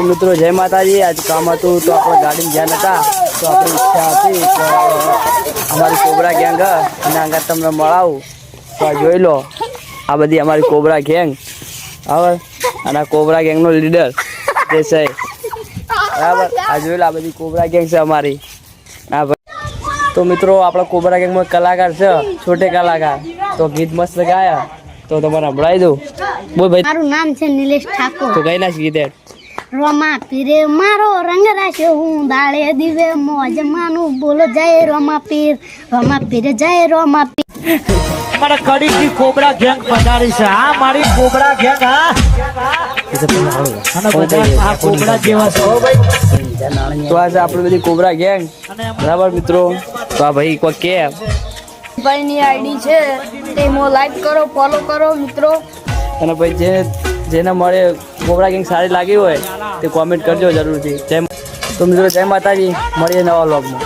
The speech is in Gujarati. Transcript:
મિત્રો જય માતાજી। આજ કામ હતું તો આપણે ગાડી જ્યાં હતા તો આપણી ઈચ્છા હતી તો અમારી કોબરા ગેંગ અને આગળ તમને મળાવું તો આ જોઈ લો। આ બધી અમારી કોબરા ગેંગ હવે અને કોબરા ગેંગનો લીડર દેસાઈ બરાબર। આ જોઈ લો આ બધી કોબરા ગેંગ છે અમારી। હા ભાઈ તો મિત્રો આપણા કોબરા ગેંગમાં કલાકાર છે છોટે કલાકાર તો ગીત મસ્ત ગાયા તો તમારે સંભળાવી દઉં। બોલ ભાઈ। મારું નામ છે નિલેશ ઠાકોર। તો કઈ નાખ ગીત રોમા પીરે મારો રંગ રાખ્યો હું દાળે દીવે મોજ માનું બોલો જય રોમા પીર જય રોમા પીર। મારા કડી की કોબરા ગેંગ પધારી છે। આ મારી કોબરા ગેંગ હા અને બધા આ કોબરા જેવા છે હો ભાઈ। તો આજે આપણે બધી કોબરા ગેંગ બરાબર મિત્રો। તો આ ભાઈ કોઈ કે ભાઈની આઈડી છે તેમાં લાઈક કરો ફોલો કરો મિત્રો। અને ભાઈ જેને મળે કોબરા ગેંગ સારી લાગી હોય તે કોમેન્ટ કરજો જરૂરથી। તો મિત્રો જય માતાજી, મળીએ નવા વ્લોગમાં।